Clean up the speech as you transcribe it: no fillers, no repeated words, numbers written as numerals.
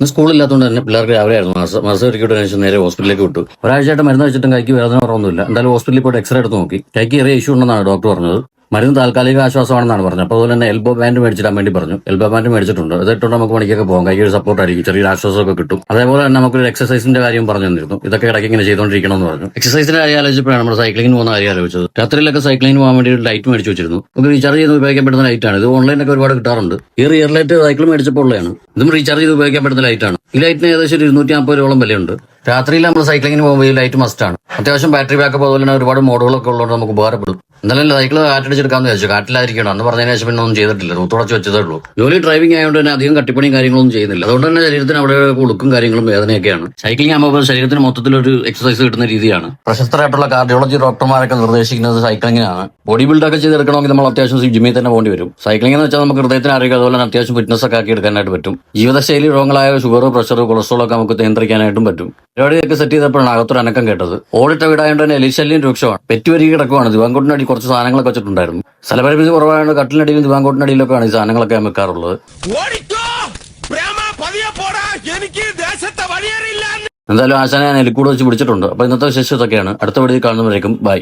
ഇന്ന് സ്കൂളില്ലാത്തതുകൊണ്ട് തന്നെ പിള്ളേർക്ക് രാവിലെ ആയിരുന്നു മർസ് ഒരുക്കിയിട്ട് ശേഷം നേരെ ഹോസ്പിറ്റലിലേക്ക് വിട്ടു. ഒരാഴ്ചയായിട്ട് മരുന്ന് വെച്ചിട്ടും കൈക്ക് വേദന കുറവൊന്നുമില്ല. എന്തായാലും ഹോസ്പിറ്റലിൽ പോയിട്ട് എക്സ്റേ എടുത്ത് നോക്കി. കൈക്ക് ചെറിയ ഇഷ്യൂ ഉണ്ടെന്നാണ് ഡോക്ടർ പറഞ്ഞത്. മരുന്ന് താൽക്കാലിക ആശ്വാസമാണെന്നാണ് പറഞ്ഞത്. അപ്പോൾ അതുപോലെ തന്നെ എൽബോ ബാൻഡ് മേടിച്ചിടാൻ വേണ്ടി പറഞ്ഞു. എൽബോ ബാൻഡ് മേടിച്ചിട്ടുണ്ട്. അതിട്ടുകൊണ്ട് നമുക്ക് പണിക്കൊക്കെ പോകാം. കൈക്ക് ഒരു സപ്പോർട്ട് ആയിരിക്കും, ചെറിയൊരു ആശ്വാസമൊക്കെ കിട്ടും. അതേപോലെ തന്നെ നമുക്കൊരു എക്സസൈസിന്റെ കാര്യം പറഞ്ഞു തന്നിരുന്നു. ഇതൊക്കെ ഇടയ്ക്ക് ഇങ്ങനെ ചെയ്തുകൊണ്ടിരിക്കണമെന്ന് പറഞ്ഞു. എക്സസൈസിന്റെ കാര്യം ആലോചിച്ചപ്പോഴാണ് നമ്മൾ സൈക്ലിംഗിന് പോകുന്ന കാര്യം ആലോചിച്ചത്. രാത്രിയിലൊക്കെ സൈക്ലിംഗിന് പോകാൻ വേണ്ടി ഒരു ലൈറ്റ് മേടിച്ച് വെച്ചിരുന്നു. നമുക്ക് റീചാർജ് ചെയ്ത് ഉപയോഗിക്കാൻ പറ്റുന്ന ലൈറ്റാണ്. ഇത് ഓൺലൈനൊക്കെ ഒരുപാട് കിട്ടാറുണ്ട്. ഈ റിയർ ലൈറ്റ് സൈക്കിൾ മേടിച്ചപ്പോൾ ഉള്ളതാണ്. ഇതും റീചാർജ് ചെയ്ത് ഉപയോഗിക്കാൻ പറ്റുന്ന ലൈറ്റാണ്. ഈ ലൈറ്റിന് ഏകദേശം 250 രൂപയോളം വിലയുണ്ട്. രാത്രിയിൽ നമ്മൾ സൈക്ലിങ്ങിന് പോകുമ്പോൾ ഈ ലൈറ്റ് മസ്റ്റാണ്. അത്യാവശ്യം ബാറ്ററി ബാക്കപ്പ് അതുപോലെ തന്നെ ഒരുപാട് മോഡുകളൊക്കെ ഉള്ളതുകൊണ്ട് നമുക്ക് ഉപകാരപ്പെടും. എന്തായാലും സൈക്കിൾ കാറ്റടിച്ചെടുക്കാമെന്ന് വിചാരിച്ചു. കാറ്റിലായിരിക്കണം അന്ന് പറഞ്ഞതിന് ശേഷം പിന്നെ ഒന്നും ചെയ്തിട്ടില്ല. റൂത്തുടച്ച് വെച്ചതേ ഉള്ളൂ. ജോലി ഡ്രൈവിംഗ് ആയതുകൊണ്ട് തന്നെ അധികം കട്ടിപ്പണിയും കാര്യങ്ങളൊന്നും ചെയ്യുന്നില്ല. അതുകൊണ്ട് തന്നെ ശരീരത്തിന് അവിടെ ഉളുക്കും കാര്യങ്ങളും വേദനയൊക്കെയാണ്. സൈക്ലിംഗ് ആകുമ്പോൾ ശരീരത്തിന് മൊത്തത്തിലൊരു എക്സസൈസ് കിട്ടുന്ന രീതിയാണ്. പ്രശസ്തരായിട്ടുള്ള കാർഡിയോളജി ഡോക്ടർമാരൊക്കെ നിർദ്ദേശിക്കുന്നത് സൈക്ലിങ്ങിനാണ്. ബോഡി ബിൽഡൊക്കെ ചെയ്തെടുക്കണമെങ്കിൽ നമ്മൾ അത്യാവശ്യം ജിമ്മിൽ തന്നെ പോകേണ്ടി വരും. സൈക്ലിംഗ് എന്ന് വെച്ചാൽ നമുക്ക് ഹൃദയത്തിന് ആരോഗ്യം അതുപോലെ തന്നെ അത്യാവശ്യം ഫിറ്റ്നസ് ഒക്കെ ആക്കി എടുക്കാനായിട്ട് പറ്റും. ജീവിതശൈലി രോഗങ്ങളായ ഷുഗർ, പ്രഷർ, കൊളസ്ട്രോൾ ഒക്കെ നമുക്ക് നിയന്ത്രിക്കാനായിട്ടും പറ്റും. പരിപാടിയൊക്കെ സെറ്റ് ചെയ്തപ്പോഴാണ് അകത്തൊരു അനക്കം കേട്ടത്. ഓടിട്ട വീടായതുകൊണ്ട് തന്നെ എലിശല്യം രൂക്ഷമാണ്. പെറ്റുവരികി കിടക്കുവാണ്. ദിവാങ്കോട്ടിനടി കുറച്ച് സാധനങ്ങളൊക്കെ വെച്ചിട്ടുണ്ടായിരുന്നു. സ്ഥലപരിമിതി കുറവായതുകൊണ്ട് കട്ടിലിനടിയിലും ദിവാങ്കോട്ടിനടിയിലൊക്കെയാണ് ഈ സാധനങ്ങളൊക്കെ വെക്കാറുള്ളത്. എന്തായാലും ആശാനെ ഞാൻ എലിക്കൂട് വെച്ച് പിടിച്ചിട്ടുണ്ട്. അപ്പൊ ഇന്നത്തെ വിശേഷം ഇതൊക്കെയാണ്. അടുത്ത വീഡിയോ കാണുന്നവരേക്കും ബൈ.